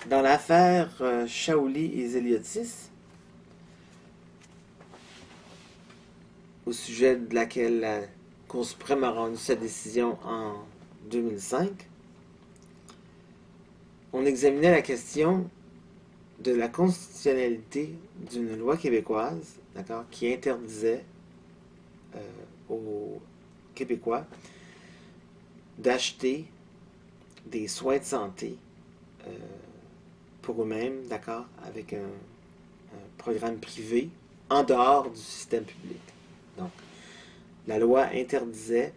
Dans l'affaire Shaoli et Zeliotis, au sujet de laquelle la Cour suprême a rendu sa décision en 2005, on examinait la question de la constitutionnalité d'une loi québécoise, d'accord, qui interdisait aux Québécois d'acheter des soins de santé euh, pour eux-mêmes, d'accord, avec un programme privé en dehors du système public. Donc, la loi interdisait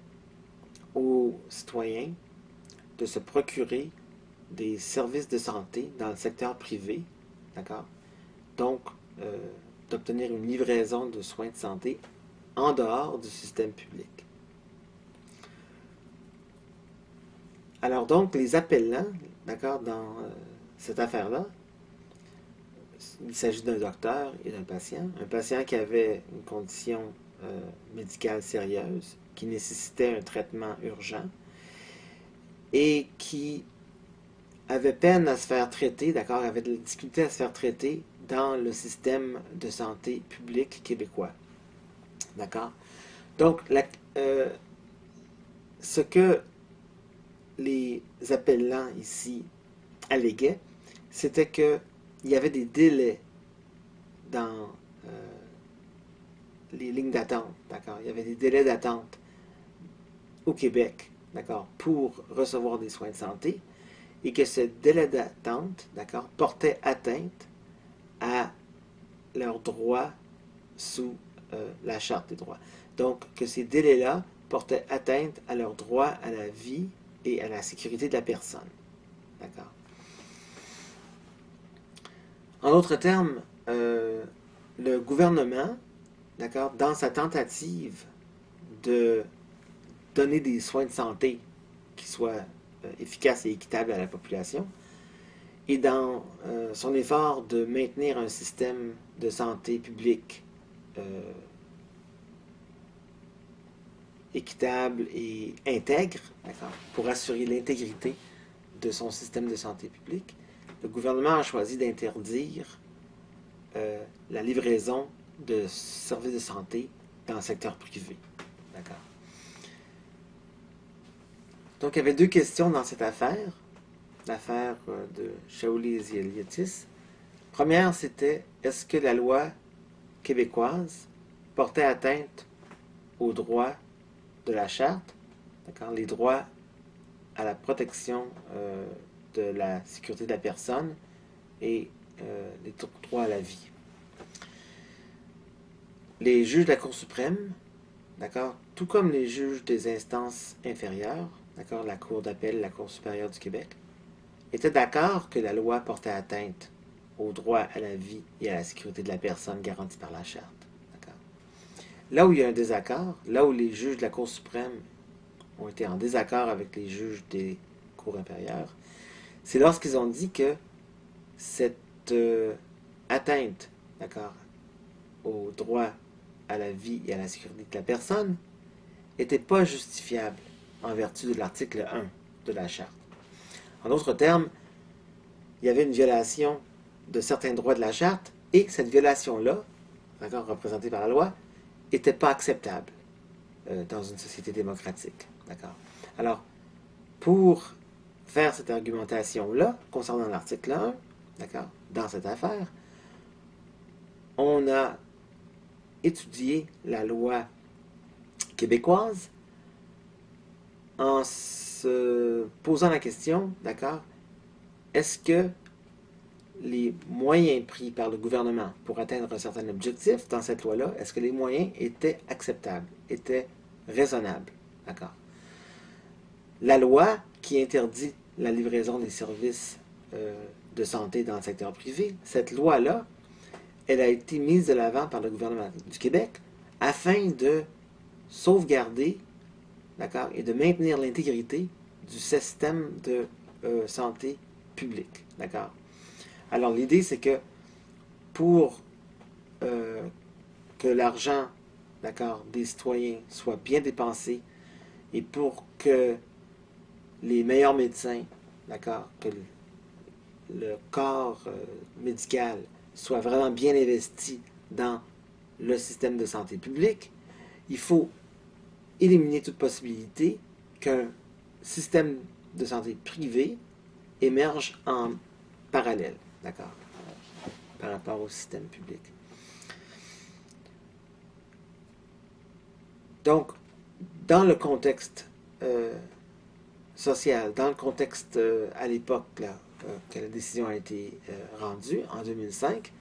aux citoyens de se procurer des services de santé dans le secteur privé, d'accord? Donc, euh, d'obtenir une livraison de soins de santé en dehors du système public. Alors donc, les appellants, d'accord, dans cette affaire-là, il s'agit d'un docteur et d'un patient. Un patient qui avait une condition médicale sérieuse, qui nécessitait un traitement urgent et qui avait peine à se faire traiter, d'accord, avait de la difficulté à se faire traiter dans le système de santé public québécois. D'accord? Donc, ce que les appellants ici alléguaient, c'était qu'il y avait des délais dans les lignes d'attente, d'accord? Il y avait des délais d'attente au Québec, d'accord, pour recevoir des soins de santé, et que ce délai d'attente, d'accord, portait atteinte à leurs droits sous la Charte des droits. Donc, que ces délais-là portaient atteinte à leurs droits à la vie et à la sécurité de la personne. D'accord? En d'autres termes, le gouvernement, d'accord, dans sa tentative de donner des soins de santé qui soient efficaces et équitables à la population, et dans son effort de maintenir un système de santé publique équitable et intègre, pour assurer l'intégrité de son système de santé publique, le gouvernement a choisi d'interdire la livraison de services de santé dans le secteur privé. D'accord. Donc, il y avait deux questions dans cette affaire, l'affaire de Shaoli et Zeliotis. Première, c'était est-ce que la loi québécoise portait atteinte aux droits de la charte, d'accord, les droits à la protection de la sécurité de la personne et les droits à la vie. Les juges de la Cour suprême, d'accord, tout comme les juges des instances inférieures, d'accord, la Cour d'appel, la Cour supérieure du Québec, étaient d'accord que la loi portait atteinte aux droits à la vie et à la sécurité de la personne garantis par la charte. D'accord. Là où il y a un désaccord, là où les juges de la Cour suprême ont été en désaccord avec les juges des cours inférieures, c'est lorsqu'ils ont dit que cette atteinte, d'accord, au droit à la vie et à la sécurité de la personne n'était pas justifiable en vertu de l'article 1 de la Charte. En d'autres termes, il y avait une violation de certains droits de la Charte et cette violation-là, d'accord, représentée par la loi, n'était pas acceptable dans une société démocratique. D'accord. Alors, pour faire cette argumentation-là, concernant l'article 1, d'accord, dans cette affaire, on a étudié la loi québécoise en se posant la question, d'accord, est-ce que les moyens pris par le gouvernement pour atteindre un certain objectif dans cette loi-là, est-ce que les moyens étaient acceptables, étaient raisonnables, d'accord? La loi qui interdit la livraison des services de santé dans le secteur privé, cette loi-là, elle a été mise de l'avant par le gouvernement du Québec afin de sauvegarder, d'accord, et de maintenir l'intégrité du système de santé publique, d'accord. Alors l'idée c'est que pour que l'argent, d'accord, des citoyens soit bien dépensé et pour que les meilleurs médecins, d'accord, que le corps médical soit vraiment bien investi dans le système de santé publique, il faut éliminer toute possibilité qu'un système de santé privé émerge en parallèle, d'accord, par rapport au système public. Donc, dans le contexte social, dans le contexte à l'époque que la décision a été rendue, en 2005,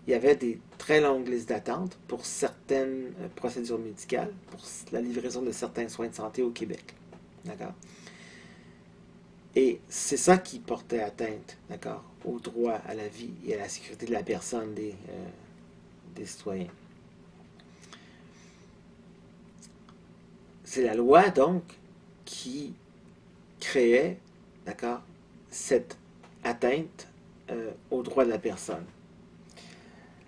il y avait des très longues listes d'attente pour certaines procédures médicales, pour la livraison de certains soins de santé au Québec. D'accord? Et c'est ça qui portait atteinte, d'accord, au droit à la vie et à la sécurité de la personne des citoyens. C'est la loi, donc, qui créait, d'accord, cette atteinte au droit de la personne.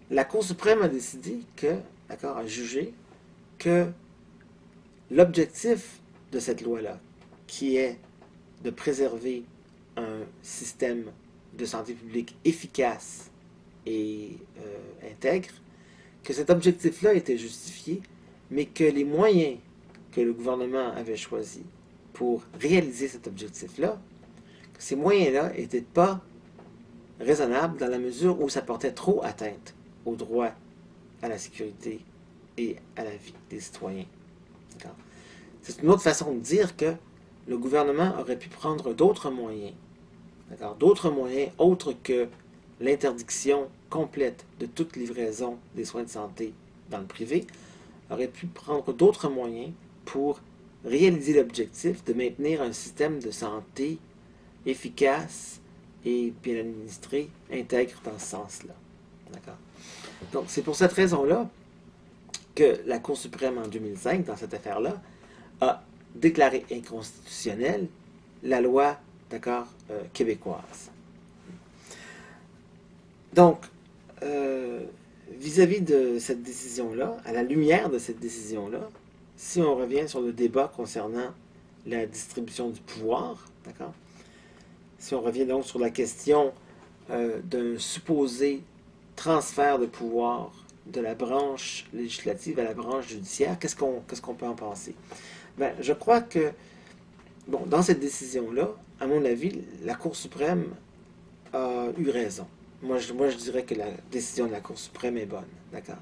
La Cour suprême a décidé que, d'accord, a jugé que l'objectif de cette loi-là, qui est de préserver un système de santé publique efficace et intègre, que cet objectif-là était justifié, mais que les moyens que le gouvernement avait choisis pour réaliser cet objectif-là, ces moyens-là n'étaient pas raisonnables dans la mesure où ça portait trop atteinte au droit à la sécurité et à la vie des citoyens. C'est une autre façon de dire que le gouvernement aurait pu prendre d'autres moyens, d'autres moyens autres que l'interdiction complète de toute livraison des soins de santé dans le privé, aurait pu prendre d'autres moyens pour réaliser l'objectif de maintenir un système de santé efficace et bien administré, intègre dans ce sens-là. D'accord? Donc, c'est pour cette raison-là que la Cour suprême, en 2005, dans cette affaire-là, a déclaré inconstitutionnelle la loi, d'accord, québécoise. Donc, vis-à-vis de cette décision-là, à la lumière de cette décision-là, si on revient sur le débat concernant la distribution du pouvoir, d'accord, si on revient donc sur la question d'un supposé transfert de pouvoir de la branche législative à la branche judiciaire, qu'est-ce qu'on peut en penser? Ben, je crois que, bon, dans cette décision-là, à mon avis, la Cour suprême a eu raison. Moi, je dirais que la décision de la Cour suprême est bonne, d'accord?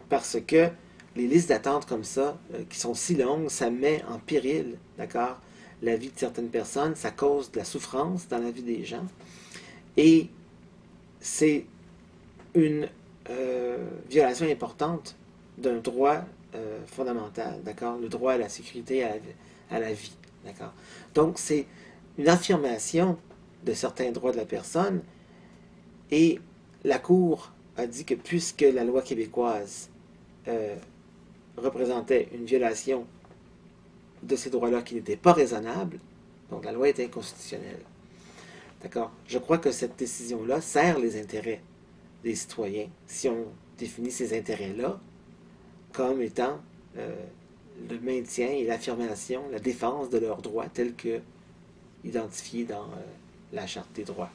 Parce que les listes d'attente comme ça, qui sont si longues, ça met en péril, d'accord, la vie de certaines personnes, ça cause de la souffrance dans la vie des gens, et c'est une violation importante d'un droit fondamental, d'accord, le droit à la sécurité, à la vie, d'accord. Donc, c'est une affirmation de certains droits de la personne, et la Cour a dit que puisque la loi québécoise représentait une violation de ces droits-là qui n'étaient pas raisonnables, donc la loi est inconstitutionnelle. D'accord? Je crois que cette décision-là sert les intérêts des citoyens, si on définit ces intérêts-là comme étant le maintien et l'affirmation, la défense de leurs droits tels que identifiés dans la Charte des droits.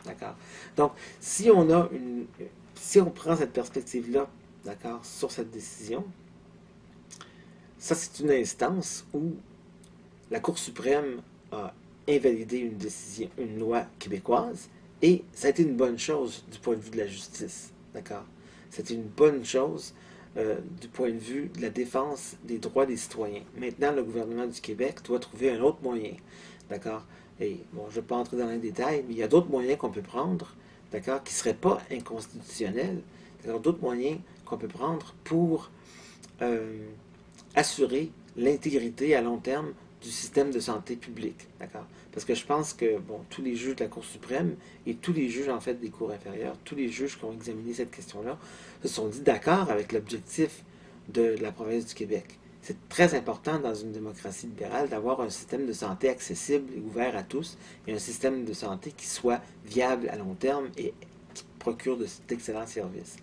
D'accord? Donc, si on prend cette perspective-là, d'accord, sur cette décision, ça c'est une instance où la Cour suprême a invalidé une loi québécoise, et ça a été une bonne chose du point de vue de la justice. D'accord? C'était une bonne chose du point de vue de la défense des droits des citoyens. Maintenant, le gouvernement du Québec doit trouver un autre moyen. D'accord? Et bon, je ne vais pas entrer dans les détails, mais il y a d'autres moyens qu'on peut prendre, d'accord, qui ne seraient pas inconstitutionnels. D'autres moyens qu'on peut prendre pour assurer l'intégrité à long terme du système de santé publique, d'accord? Parce que je pense que, bon, tous les juges de la Cour suprême et tous les juges, en fait, des cours inférieures, tous les juges qui ont examiné cette question-là, se sont dit d'accord avec l'objectif de la province du Québec. C'est très important dans une démocratie libérale d'avoir un système de santé accessible et ouvert à tous, et un système de santé qui soit viable à long terme et qui procure d'excellents services.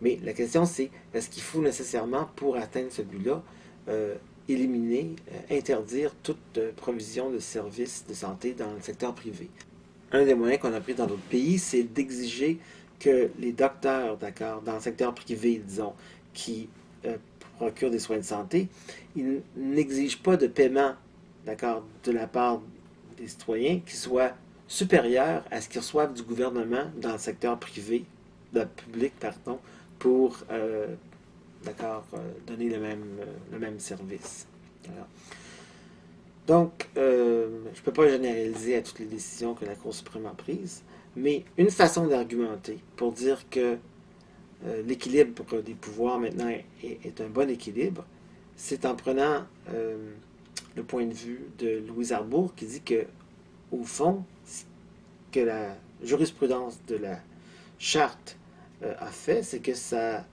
Mais la question c'est, est-ce qu'il faut nécessairement, pour atteindre ce but-là, éliminer, interdire toute provision de services de santé dans le secteur privé? un des moyens qu'on a pris dans d'autres pays, c'est d'exiger que les docteurs, d'accord, dans le secteur privé, disons, qui procurent des soins de santé, ils n'exigent pas de paiement, d'accord, de la part des citoyens qui soit supérieur à ce qu'ils reçoivent du gouvernement dans le secteur privé, public, pardon, pour d'accord, donner le même service. Alors, donc, je ne peux pas généraliser à toutes les décisions que la Cour suprême a prises, mais une façon d'argumenter pour dire que l'équilibre des pouvoirs maintenant est un bon équilibre, c'est en prenant le point de vue de Louise Arbour qui dit que, au fond, ce que la jurisprudence de la charte a fait, c'est que ça a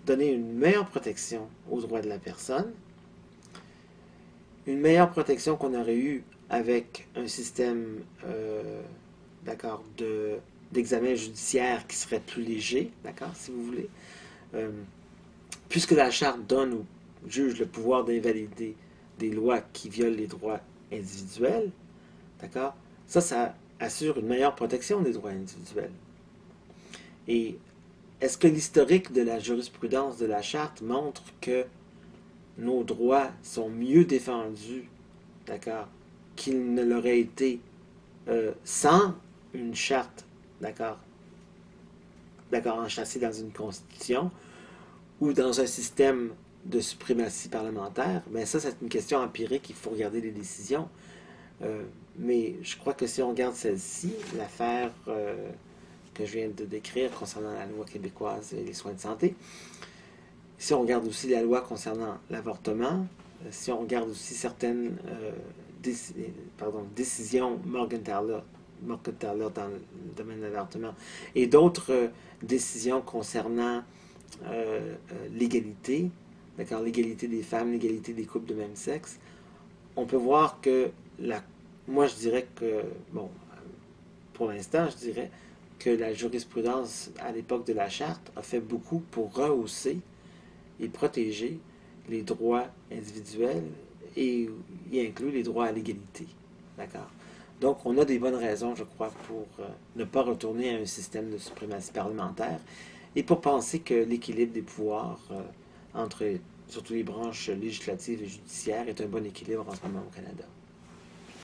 donné une meilleure protection aux droits de la personne, une meilleure protection qu'on aurait eue avec un système d'accord, d'examen judiciaire qui serait plus léger, d'accord, si vous voulez, puisque la charte donne au juge le pouvoir d'invalider des lois qui violent les droits individuels, d'accord, ça assure une meilleure protection des droits individuels. Et est-ce que l'historique de la jurisprudence de la charte montre que nos droits sont mieux défendus, d'accord, qu'ils ne l'auraient été sans une charte, d'accord, enchâssée dans une constitution ou dans un système de suprématie parlementaire? Mais ça, c'est une question empirique, il faut regarder les décisions. Mais je crois que si on regarde celle-ci, l'affaire que je viens de décrire concernant la loi québécoise et les soins de santé, si on regarde aussi la loi concernant l'avortement, si on regarde aussi certaines décisions Morgenthaler dans le domaine de l'avortement et d'autres décisions concernant l'égalité, d'accord, l'égalité des femmes, l'égalité des couples de même sexe, on peut voir que moi je dirais que, bon, pour l'instant, je dirais que la jurisprudence à l'époque de la charte a fait beaucoup pour rehausser et protéger les droits individuels et y inclut les droits à l'égalité. D'accord? Donc, on a des bonnes raisons, je crois, pour ne pas retourner à un système de suprématie parlementaire et pour penser que l'équilibre des pouvoirs entre surtout les branches législatives et judiciaires est un bon équilibre en ce moment au Canada.